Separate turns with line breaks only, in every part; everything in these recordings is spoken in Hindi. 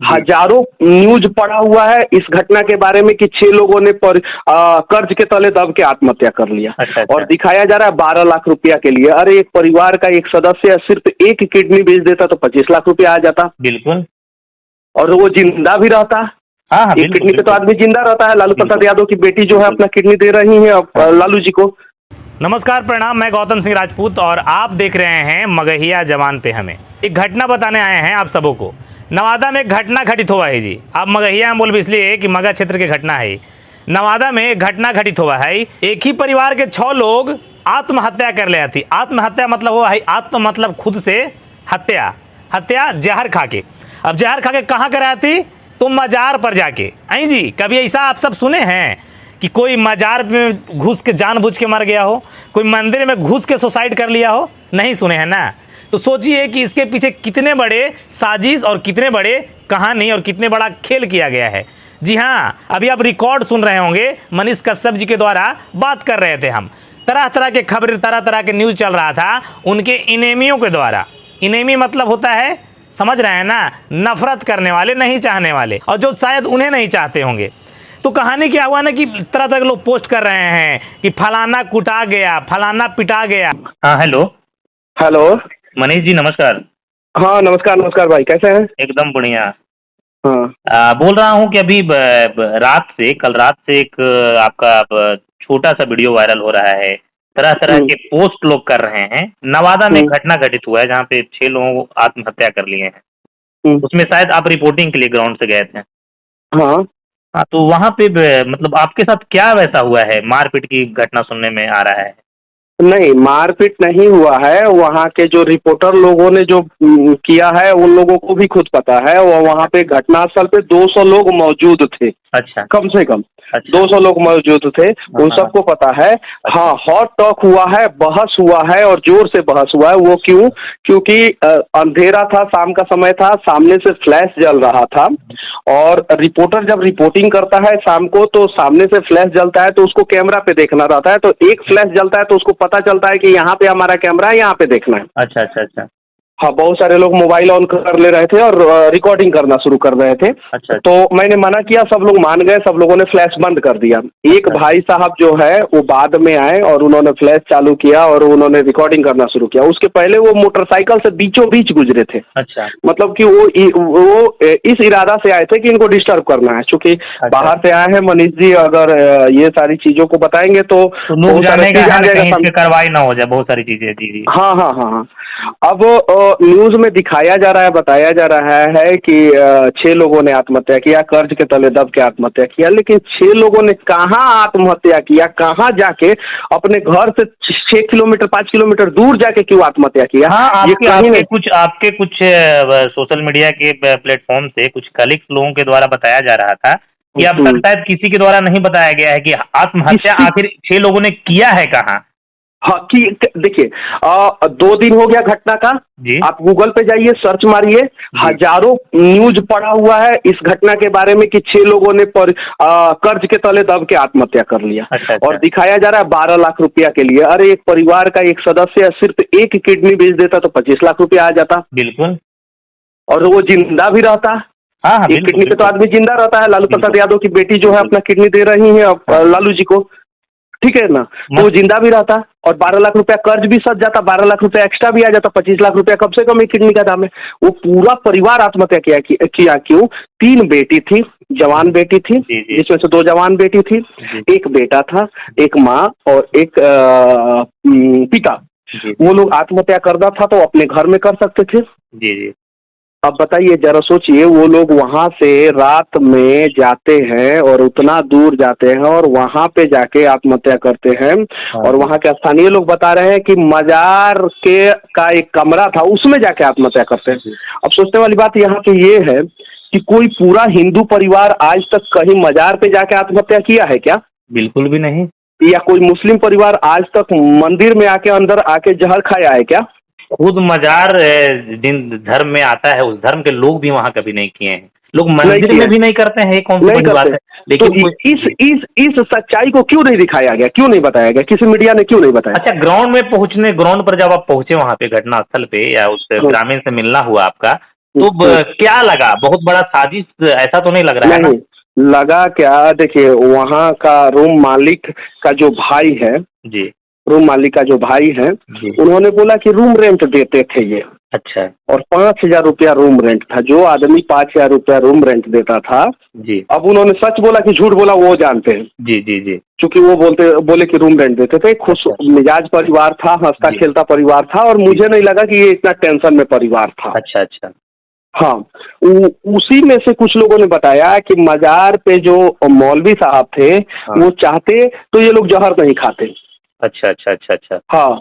हजारों न्यूज पड़ा हुआ है इस घटना के बारे में कि 6 लोगों ने कर्ज के तले दब के आत्महत्या कर लिया।
अच्छा।
और दिखाया जा रहा है 12 लाख रुपया के लिए। अरे एक परिवार का एक सदस्य सिर्फ एक किडनी बेच देता तो 25 लाख रुपया आ जाता।
बिल्कुल।
और वो जिंदा भी रहता।
हाँ,
एक किडनी पे तो आदमी जिंदा रहता है। लालू प्रसाद यादव की बेटी जो है अपना किडनी दे रही है लालू जी को।
नमस्कार, प्रणाम। मैं गौतम सिंह राजपूत और आप देख रहे हैं मगहिया जवान पे हमें। एक घटना बताने आए हैं आप सबों को। नवादा में एक घटना घटित हुआ है जी। आप मगहिया बोल भी इसलिए कि मगह क्षेत्र की घटना है। नवादा में एक घटना घटित हुआ है। एक ही परिवार के 6 लोग आत्महत्या कर लिया थी। आत्महत्या मतलब वो है, आत्म मतलब खुद से, हत्या, हत्या जहर खा के। अब जहर खा के कहाँ कराया थी? तो मजार पर जाके। आई जी, कभी ऐसा आप सब सुने हैं कि कोई मजार में घुस के जानबूझ के मर गया हो, कोई मंदिर में घुस के सुसाइड कर लिया हो? नहीं सुने हैं ना। तो सोचिए कि इसके पीछे कितने बड़े साजिश और कितने बड़े कहानी और कितने बड़ा खेल किया गया है। जी हाँ, अभी आप रिकॉर्ड सुन रहे होंगे। मनीष कश्यप जी के द्वारा बात कर रहे थे हम। तरह तरह के खबर, तरह तरह के न्यूज़ चल रहा था उनके इनेमियों के द्वारा। इनेमी मतलब होता है, समझ रहे हैं ना, नफरत करने वाले, नहीं चाहने वाले, और जो शायद उन्हें नहीं चाहते होंगे। तो कहानी क्या हुआ ना कि तरह तरह के लोग पोस्ट कर रहे हैं कि फलाना कुटा गया, फलाना पिटा गया।
हाँ, हेलो
हेलो
मनीष जी, नमस्कार।
हाँ नमस्कार। नमस्कार भाई, कैसे हैं?
एकदम बढ़िया।
हाँ
बोल रहा हूँ कि अभी कल रात से एक आपका छोटा सा वीडियो वायरल हो रहा है। तरह तरह के पोस्ट लोग कर रहे हैं। नवादा में एक घटना घटित हुआ है जहाँ पे 6 लोग आत्महत्या कर लिए हैं। उसमें शायद आप रिपोर्टिंग के लिए ग्राउंड से गए थे।
हाँ
हाँ, तो वहाँ पे मतलब आपके साथ क्या वैसा हुआ है? मारपीट की घटना सुनने में आ रहा है।
नहीं, मारपीट नहीं हुआ है। वहाँ के जो रिपोर्टर लोगों ने जो किया है उन लोगों को भी खुद पता है। वो वहाँ पे घटनास्थल पे 200 लोग मौजूद थे।
अच्छा।
कम से कम।
अच्छा।
200 लोग मौजूद थे, उन सबको पता है। हाँ, हॉट टॉक हुआ है, बहस हुआ है और जोर से बहस हुआ है। वो क्यों? क्योंकि अंधेरा था, शाम का समय था, सामने से फ्लैश जल रहा था। और रिपोर्टर जब रिपोर्टिंग करता है शाम को तो सामने से फ्लैश जलता है तो उसको कैमरा पे देखना रहता है। तो एक फ्लैश जलता है तो उसको पता चलता है कि यहाँ पे हमारा कैमरा है, यहाँ पे देखना है।
अच्छा अच्छा अच्छा।
हाँ, बहुत सारे लोग मोबाइल ऑन कर ले रहे थे और रिकॉर्डिंग करना शुरू कर रहे थे।
अच्छा।
तो मैंने मना किया, सब लोग मान गए, सब लोगों ने फ्लैश बंद कर दिया। एक भाई साहब जो है वो बाद में आए और उन्होंने फ्लैश चालू किया और उन्होंने रिकॉर्डिंग करना शुरू किया। उसके पहले वो मोटरसाइकिल से बीचों बीच गुजरे थे।
अच्छा।
मतलब कि वो इस इरादा से आए थे कि इनको डिस्टर्ब करना है। चूंकि बाहर से आए हैं मनीष जी, अगर ये सारी चीजों को बताएंगे तो
लोग जानेगा कहीं कार्रवाई ना हो जाए, बहुत सारी चीजें। जी जी।
हाँ हाँ हाँ हाँ। अब न्यूज में दिखाया जा रहा है, बताया जा रहा है कि 6 लोगों ने आत्महत्या किया, कर्ज के तले दब के आत्महत्या किया। लेकिन 6 लोगों ने कहाँ आत्महत्या किया, कहाँ जाके अपने घर से 6 किलोमीटर 5 किलोमीटर दूर जाके क्यों आत्महत्या किया?
हाँ, आपके कुछ सोशल मीडिया के प्लेटफॉर्म से कुछ कलीग्स लोगों के द्वारा बताया जा रहा था कि अब तक शायद किसी के द्वारा नहीं बताया गया है कि आत्महत्या आखिर 6 लोगों ने किया है कहाँ।
हाँ, कि देखिए 2 दिन हो गया घटना का। आप गूगल पे जाइए, सर्च मारिए, हजारों न्यूज पड़ा हुआ है इस घटना के बारे में कि 6 लोगों ने कर्ज के तले दब के आत्महत्या कर लिया।
अच्छा।
और दिखाया जा रहा है 12 लाख रुपया के लिए। अरे एक परिवार का एक सदस्य सिर्फ एक किडनी बेच देता तो 25 लाख रुपया आ जाता।
बिल्कुल। और
वो जिंदा भी रहता।
हाँ,
एक किडनी पे तो आदमी जिंदा रहता है। लालू प्रसाद यादव की बेटी जो है अपना किडनी दे रही है लालू जी को, ठीक है ना। तो वो जिंदा भी रहता और 12 लाख रुपया कर्ज भी सज जाता, 12 लाख रुपया एक्स्ट्रा भी आ जाता, 25 लाख रुपया कम से कम एक किडनी का दाम है। वो पूरा परिवार आत्महत्या किया क्यों? 3 बेटी थी, जवान बेटी थी, जिसमें से 2 जवान बेटी थी, एक बेटा था, एक माँ और एक पिता। वो लोग आत्महत्या करना था तो अपने घर में कर सकते थे।
जी जी।
अब बताइए, जरा सोचिए, वो लोग वहां से रात में जाते हैं और उतना दूर जाते हैं और वहां पे जाके आत्महत्या करते हैं। और वहां के स्थानीय लोग बता रहे हैं कि मजार का एक कमरा था, उसमें जाके आत्महत्या करते हैं। अब सोचने वाली बात यहाँ पे ये है कि कोई पूरा हिंदू परिवार आज तक कहीं मजार पे जाके आत्महत्या किया है क्या?
बिल्कुल भी नहीं।
या कोई मुस्लिम परिवार आज तक मंदिर में आके अंदर आके जहर खाया है क्या?
खुद मजार जिन धर्म में आता है उस धर्म के लोग भी वहाँ कभी नहीं किए हैं। लोग मंदिर में भी नहीं करते हैं, कौन सी बड़ी बात है। लेकिन
तो इस सच्चाई को क्यों नहीं दिखाया गया, क्यों नहीं बताया गया, किसी मीडिया ने क्यों नहीं बताया?
अच्छा, ग्राउंड पर जब आप पहुंचे वहाँ पे घटना स्थल पे या उस ग्रामीण से मिलना हुआ आपका, तो क्या लगा, बहुत बड़ा साजिश ऐसा तो नहीं लग रहा है ना?
नहीं लगा क्या, देखिए वहाँ का रूम मालिक का जो भाई है,
जी
रूम मालिक का जो भाई है,
जी।
उन्होंने बोला कि रूम रेंट देते थे ये,
अच्छा
और 5,000 रुपया रूम रेंट था। जो आदमी 5,000 रुपया रूम रेंट देता था,
जी
अब उन्होंने सच बोला कि झूठ बोला वो जानते हैं,
जी जी जी।
क्योंकि वो बोले कि रूम रेंट देते थे। खुश मिजाज परिवार था, हंसता
जी।
खेलता परिवार था, और मुझे नहीं लगा कि ये इतना टेंशन में परिवार था।
अच्छा अच्छा।
हाँ, उसी में से कुछ लोगों ने बताया कि मजार पे जो मौलवी साहब थे,
हाँ।
वो चाहते तो ये लोग जहर नहीं खाते।
अच्छा अच्छा अच्छा अच्छा।
हाँ,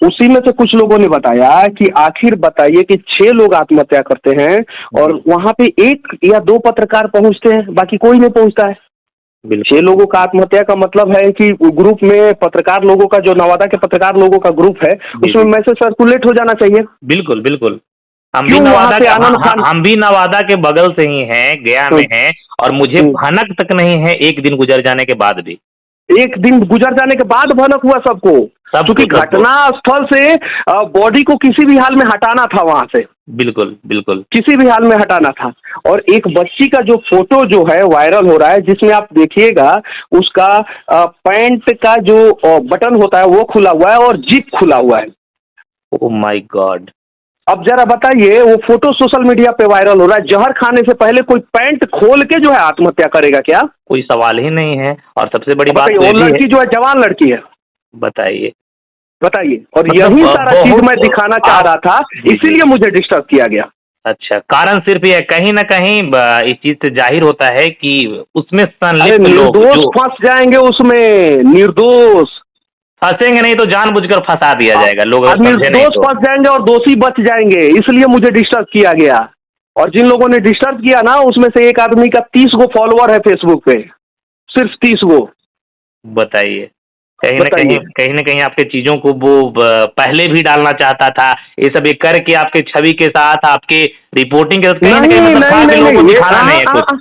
उसी में से कुछ लोगों ने बताया कि आखिर बताइए कि 6 लोग आत्महत्या करते हैं और वहां पे 1 या 2 पत्रकार पहुंचते हैं, बाकी कोई नहीं पहुंचता है। 6 लोगों का आत्महत्या का मतलब है कि ग्रुप में पत्रकार लोगों का, जो नवादा के पत्रकार लोगों का ग्रुप है, उसमें मैसेज सर्कुलेट हो जाना चाहिए।
बिल्कुल बिल्कुल। हम भी
क्यों वहां
नवादा
से
के
आनंद खान,
हम भी नवादा के बगल से ही हैं, गया में हैं, और मुझे भनक तक नहीं है एक दिन गुजर जाने के बाद भी।
एक दिन गुजर जाने के बाद भनक हुआ सबको, क्योंकि घटना स्थल से बॉडी को किसी भी हाल में हटाना था वहां से।
बिल्कुल बिल्कुल,
किसी भी हाल में हटाना था। और एक बच्ची का जो फोटो जो है वायरल हो रहा है, जिसमें आप देखिएगा उसका पैंट का जो बटन होता है वो खुला हुआ है और जिप खुला हुआ है।
Oh my God.
अब जरा बताइए, वो फोटो सोशल मीडिया पे वायरल हो रहा है, जहर खाने से पहले कोई पैंट खोल के जो है आत्महत्या करेगा क्या?
कोई सवाल ही नहीं है। और सबसे बड़ी बात
वो लड़की जो है जवान लड़की है,
बताइए
बताइए। और
मतलब
यही सारा चीज मैं दिखाना चाह रहा था, इसीलिए मुझे डिस्टर्ब किया गया।
अच्छा, कारण सिर्फ ये कहीं ना कहीं इस चीज से जाहिर होता है कि उसमें संलिप्त लोग
निर्दोष फंस जाएंगे, उसमें निर्दोष
फंसेंगे नहीं तो जानबूझकर फंसा दिया जाएगा, लोग
निर्दोष फंस जाएंगे और दोषी बच जाएंगे, इसलिए मुझे डिस्टर्ब किया गया। और जिन लोगों ने डिस्टर्ब किया ना, उसमें से एक आदमी का 30 गो फॉलोअर है फेसबुक पे, सिर्फ 30 गो।
बताइए, कहीं ना कहीं आपके चीजों को वो पहले भी डालना चाहता था, ये सब ये करके आपके छवि के साथ, आपके रिपोर्टिंग के साथ कहीं ना कहीं मतलब लोगों को दिखाना नहीं है कुछ।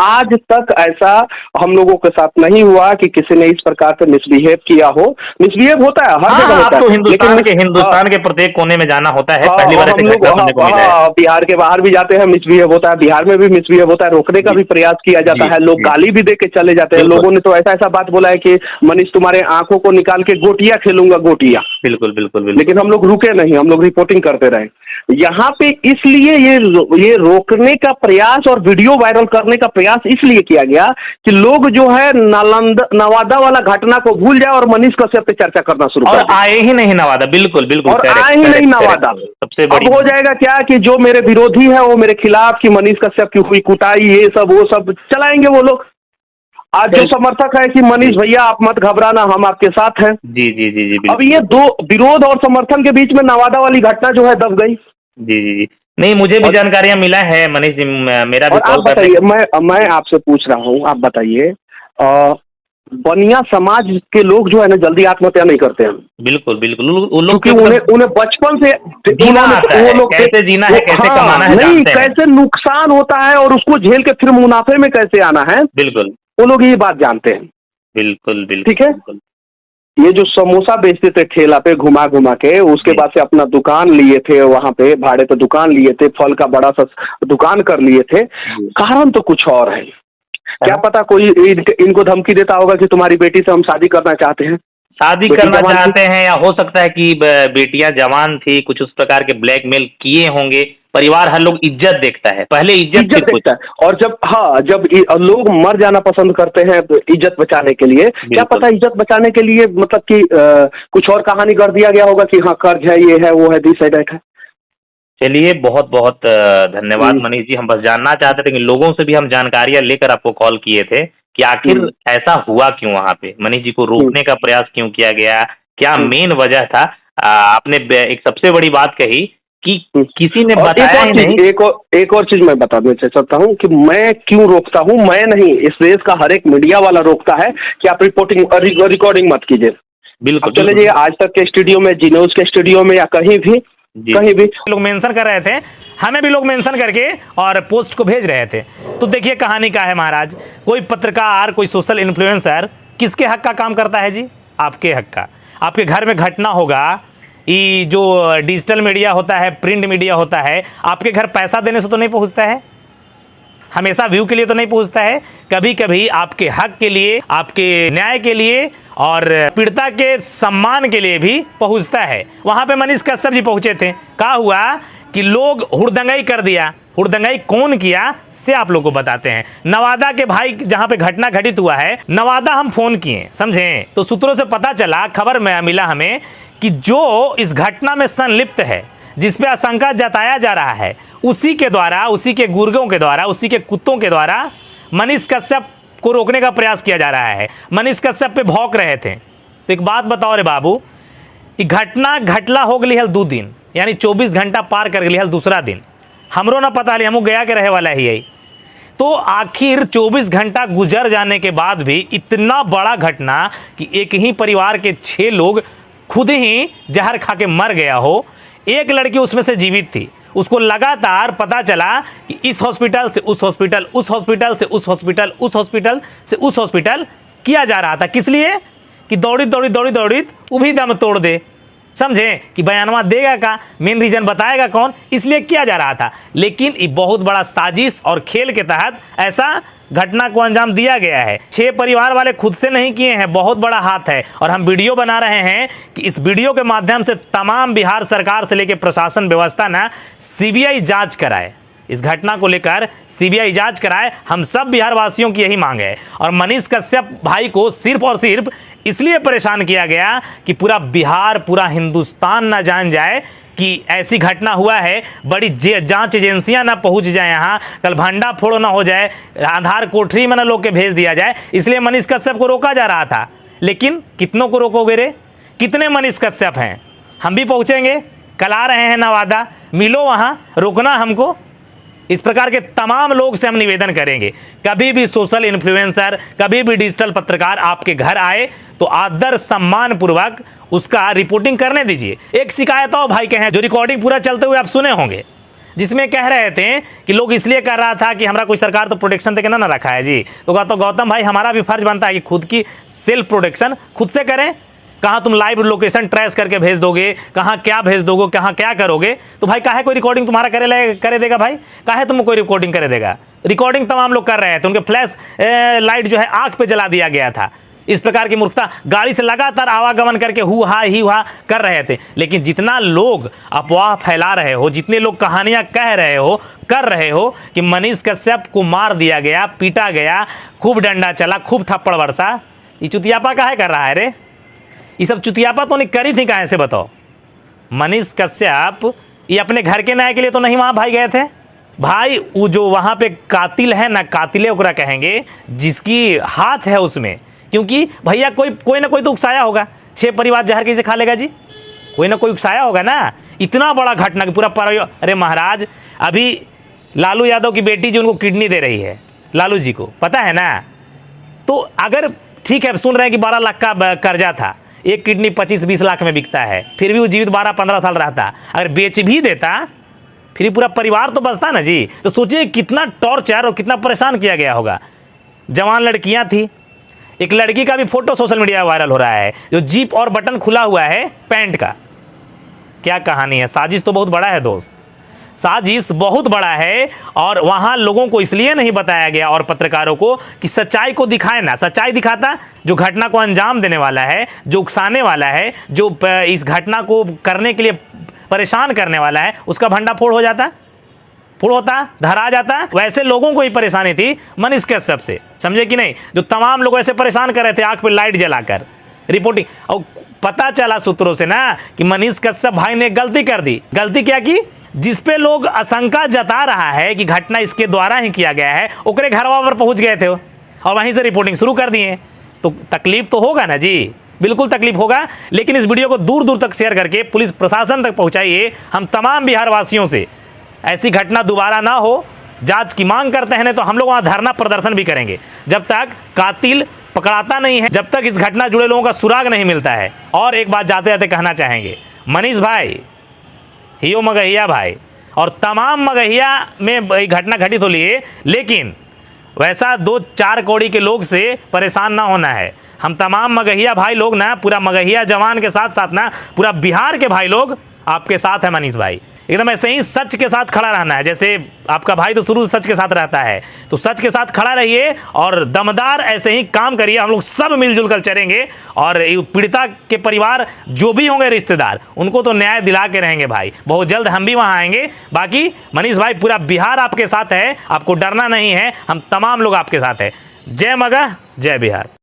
आज तक ऐसा हम लोगों के साथ नहीं हुआ कि किसी ने इस प्रकार से मिसबिहेव किया हो। मिसबिहेव होता है हर जगह होता है,
हिंदुस्तान के प्रत्येक कोने में जाना होता है। पहली बार
हम लोग बिहार के बाहर भी जाते हैं, मिसबिहेव होता है, बिहार में भी मिसबिहेव होता है, रोकने का भी प्रयास किया जाता है, लोग गाली भी दे के चले जाते हैं। लोगों ने तो ऐसा बात बोला है कि मनीष तुम्हारे आंखों को निकाल के गोटियां खेलूंगा, गोटियां।
बिल्कुल बिल्कुल।
लेकिन हम लोग रुके नहीं, हम लोग रिपोर्टिंग करते रहे यहाँ पे। इसलिए ये रोकने का प्रयास और वीडियो वायरल करने का प्रयास इसलिए किया गया कि लोग जो है नवादा वाला घटना को भूल जाए और मनीष कश्यप पे चर्चा करना शुरू कर,
आए ही नहीं नवादा। बिल्कुल बिल्कुल,
और आए ही नहीं नवादा। सबसे बड़ी हो जाएगा क्या कि जो मेरे विरोधी है वो मेरे खिलाफ, कि मनीष कश्यप की हुई कुटाई, ये सब वो सब चलाएंगे वो लोग। आज जो समर्थक है कि मनीष भैया आप मत घबराना, हम आपके साथ हैं।
जी जी जी जी।
अब ये दो विरोध और समर्थन के बीच में नवादा वाली घटना जो है दब गई।
जी जी जी, नहीं मुझे भी जानकारियां मिला है मनीष जी, मेरा भी।
आप बताइए, मैं आपसे पूछ रहा हूँ, आप बताइए, बनिया समाज के लोग जो है ना जल्दी आत्महत्या नहीं करते हैं।
बिल्कुल बिल्कुल,
क्योंकि उन्हें बचपन से
वो लोग कैसे जीना है, कैसे कमाना है,
नहीं कैसे नुकसान होता है और उसको झेल के फिर मुनाफे में कैसे आना है।
बिल्कुल,
वो लोग ये बात जानते हैं।
बिल्कुल बिल्कुल,
ठीक है। ये जो समोसा बेचते थे ठेला पे घुमा घुमा के, उसके बाद से अपना दुकान लिए थे, वहां पे भाड़े पे दुकान लिए थे, फल का बड़ा सा दुकान कर लिए थे। कारण तो कुछ और है। क्या पता कोई इनको धमकी देता होगा कि तुम्हारी बेटी से हम शादी करना चाहते हैं,
शादी करना चाहते हैं, या हो सकता है कि बेटियां जवान थी, कुछ उस प्रकार के ब्लैकमेल किए होंगे। परिवार हर लोग इज्जत देखता है, पहले इज्जत देखता है।
और जब लोग मर जाना पसंद करते हैं इज्जत बचाने के लिए, क्या पता इज्जत बचाने के लिए मतलब कि कुछ और कहानी कर दिया गया होगा कि हाँ कर्ज है, ये है, वो है, दिस है, दैट है।
चलिए, बहुत बहुत धन्यवाद मनीष जी। हम बस जानना चाहते थे कि लोगों से भी हम जानकारियां लेकर आपको कॉल किए थे कि आखिर ऐसा हुआ क्यों, वहां पे मनीष जी को रोकने का प्रयास क्यों किया गया, क्या मेन वजह था। आपने एक सबसे बड़ी बात कही कि किसी ने बताया ही नहीं।
एक और चीज मैं बता देना चाहता हूँ कि मैं क्यों रोकता हूँ। मैं नहीं, इस देश का हर एक मीडिया वाला रोकता है कि आप रिकॉर्डिंग मत कीजिए।
बिल्कुल,
चले जाइए आज तक के स्टूडियो में, जी न्यूज के स्टूडियो में, या कहीं भी
लोग मेंशन कर रहे थे, हमें भी लोग मेंशन करके और पोस्ट को भेज रहे थे। तो देखिए कहानी क्या है महाराज। कोई पत्रकार, कोई सोशल इन्फ्लुएंसर किसके हक का काम करता है जी? आपके हक का। आपके घर में घटना होगा, ये जो डिजिटल मीडिया होता है, प्रिंट मीडिया होता है, आपके घर पैसा देने से तो नहीं पहुंचता है, हमेशा व्यू के लिए तो नहीं पहुंचता है, कभी कभी आपके हक के लिए, आपके न्याय के लिए और पीड़िता के सम्मान के लिए भी पहुंचता है। वहां पे मनीष कश्यप जी पहुंचे थे। क्या हुआ कि लोग हुड़दंगाई कर दिया। हुड़दंगाई कौन किया से आप लोग को बताते हैं। नवादा के भाई जहां पे घटना घटित हुआ है, नवादा हम फोन किए, समझे, तो सूत्रों से पता चला, खबर में मिला हमें कि जो इस घटना में संलिप्त है, जिसपे आशंका जताया जा रहा है, उसी के द्वारा, उसी के गुर्गों के द्वारा, उसी के कुत्तों के द्वारा मनीष कश्यप को रोकने का प्रयास किया जा रहा है। मनीष कश्यप पे भौंक रहे थे। तो एक बात बताओ रे बाबू, घटना घटला हो गई हल 2 दिन, यानी 24 घंटा पार कर गई हल दूसरा दिन, हमरो ना पता हमू गया के रहे वाला ही है। तो आखिर 24 घंटा गुजर जाने के बाद भी इतना बड़ा घटना कि एक ही परिवार के 6 लोग खुद ही जहर खा के मर गया हो। एक लड़की उसमें से जीवित थी, उसको लगातार पता चला कि इस हॉस्पिटल से उस हॉस्पिटल, उस हॉस्पिटल से उस हॉस्पिटल, उस हॉस्पिटल से उस हॉस्पिटल किया जा रहा था। किस लिए? कि दौड़ी वो भी दम तोड़ दे, समझे, कि बयानवा देगा का, मेन रीजन बताएगा कौन, इसलिए किया जा रहा था। लेकिन ये बहुत बड़ा साजिश और खेल के तहत ऐसा घटना को अंजाम दिया गया है। 6 परिवार वाले खुद से नहीं किए हैं, बहुत बड़ा हाथ है। और हम वीडियो बना रहे हैं कि इस वीडियो के माध्यम से तमाम बिहार सरकार से लेकर प्रशासन व्यवस्था ना सीबीआई जांच कराए, इस घटना को लेकर सीबीआई जांच कराए। हम सब बिहार वासियों की यही मांग है। और मनीष कश्यप भाई को सिर्फ और सिर्फ इसलिए परेशान किया गया कि पूरा बिहार, पूरा हिंदुस्तान ना जान जाए कि ऐसी घटना हुआ है, बड़ी जांच एजेंसियां ना पहुंच जाए, यहाँ कल भंडा फोड़ो ना हो जाए, आधार कोठरी में ना लोग के भेज दिया जाए, इसलिए मनीष कश्यप को रोका जा रहा था। लेकिन कितनों को रोकोगे रे? कितने मनीष कश्यप हैं? हम भी पहुंचेंगे, कल आ रहे हैं नवादा, मिलो वहाँ, रोकना हमको। इस प्रकार के तमाम लोग से हम निवेदन करेंगे, कभी भी सोशल इन्फ्लुएंसर, कभी भी डिजिटल पत्रकार आपके घर आए तो आदर सम्मान पूर्वक उसका रिपोर्टिंग करने दीजिए। एक शिकायत और भाई के हैं जो रिकॉर्डिंग पूरा चलते हुए आप सुने होंगे, जिसमें कह रहे थे कि लोग इसलिए कर रहा था कि हमारा कोई सरकार तो प्रोटेक्शन देके ना रखा है जी। तो गौतम भाई, हमारा भी फर्ज बनता है कि खुद की सेल्फ प्रोटेक्शन खुद से करें। कहाँ तुम लाइव लोकेशन ट्रेस करके भेज दोगे, कहाँ क्या भेज दोगे, कहाँ क्या करोगे? तो भाई काहे कोई रिकॉर्डिंग तुम्हारा करे देगा भाई? काहे तुम कोई रिकॉर्डिंग करे देगा? रिकॉर्डिंग तमाम लोग कर रहे थे, उनके फ्लैश लाइट जो है आंख पे जला दिया गया था। इस प्रकार की मूर्खता, गाड़ी से लगातार आवागमन करके ही हुआ कर रहे थे। लेकिन जितना लोग अफवाह फैला रहे हो, जितने लोग कहानियां कह रहे हो, कर रहे हो कि मनीष कश्यप को मार दिया गया, पीटा गया, खूब डंडा चला, खूब थप्पड़ बरसा, ये चुतियापा काहे कर रहा है रे? ये सब चुतियापा तो नहीं करी थी काहे से बताओ? मनीष कश्यप ये अपने घर के न्याय के लिए तो नहीं वहाँ भाई गए थे भाई। वो जो वहाँ पे कातिल है ना, कातिले ओकरा कहेंगे, जिसकी हाथ है उसमें, क्योंकि भैया कोई ना कोई तो उकसाया होगा। 6 परिवार जहर कैसे खा लेगा जी? कोई ना कोई उकसाया होगा ना। इतना बड़ा घटना कि पूरा अरे महाराज, अभी लालू यादव की बेटी जो उनको किडनी दे रही है, लालू जी को पता है ना। तो अगर ठीक है, सुन रहे हैं कि 12 लाख का कर्जा था, एक किडनी 25-20 लाख में बिकता है, फिर भी वो जीवित 12-15 साल रहता। अगर बेच भी देता फिर पूरा परिवार तो बचता ना जी। तो सोचिए कितना टॉर्चर और कितना परेशान किया गया होगा। जवान लड़कियां थी, एक लड़की का भी फोटो सोशल मीडिया में वायरल हो रहा है, जो जीप और बटन खुला हुआ है पैंट का। क्या कहानी है? साजिश तो बहुत बड़ा है दोस्त, साजिश बहुत बड़ा है। और वहाँ लोगों को इसलिए नहीं बताया गया और पत्रकारों को कि सच्चाई को दिखाए ना। सच्चाई दिखाता, जो घटना को अंजाम देने वाला है, जो उकसाने वाला है, जो इस घटना को करने के लिए परेशान करने वाला है, उसका भंडाफोड़ हो जाता, फुल होता, धरा जाता। वैसे लोगों को ही परेशानी थी मनीष कश्यप से, समझे कि नहीं? जो तमाम लोग ऐसे परेशान कर रहे थे आंख पे लाइट जलाकर रिपोर्टिंग। और पता चला सूत्रों से ना कि मनीष कश्यप भाई ने गलती कर दी। गलती क्या की? जिसपे लोग आशंका जता रहा है कि घटना इसके द्वारा ही किया गया है, ओकरे घरवा पर पहुंच गए थे और वहीं से रिपोर्टिंग शुरू कर दिए। तो तकलीफ तो होगा ना जी, बिल्कुल तकलीफ होगा। लेकिन इस वीडियो को दूर दूर तक शेयर करके पुलिस प्रशासन तक पहुंचाइए। हम तमाम बिहार वासियों से ऐसी घटना दोबारा ना हो, जांच की मांग करते हैं। नहीं तो हम लोग वहाँ धरना प्रदर्शन भी करेंगे जब तक कातिल पकड़ाता नहीं है, जब तक इस घटना जुड़े लोगों का सुराग नहीं मिलता है। और एक बात जाते जाते कहना चाहेंगे, मनीष भाई, हियो मगहिया भाई और तमाम मगहिया में घटना घटित हो लिए, लेकिन वैसा 2-4 कौड़ी के लोग से परेशान ना होना है। हम तमाम मगहिया भाई लोग ना, पूरा मगहिया जवान के साथ साथ ना पूरा बिहार के भाई लोग आपके साथ है मनीष भाई। एकदम ऐसे ही सच के साथ खड़ा रहना है, जैसे आपका भाई तो शुरू से सच के साथ रहता है, तो सच के साथ खड़ा रहिए और दमदार ऐसे ही काम करिए। हम लोग सब मिलजुल कर चलेंगे और पीड़िता के परिवार जो भी होंगे रिश्तेदार, उनको तो न्याय दिला के रहेंगे भाई। बहुत जल्द हम भी वहाँ आएंगे। बाकी मनीष भाई पूरा बिहार आपके साथ है, आपको डरना नहीं है, हम तमाम लोग आपके साथ हैं। जय मगह, जय बिहार।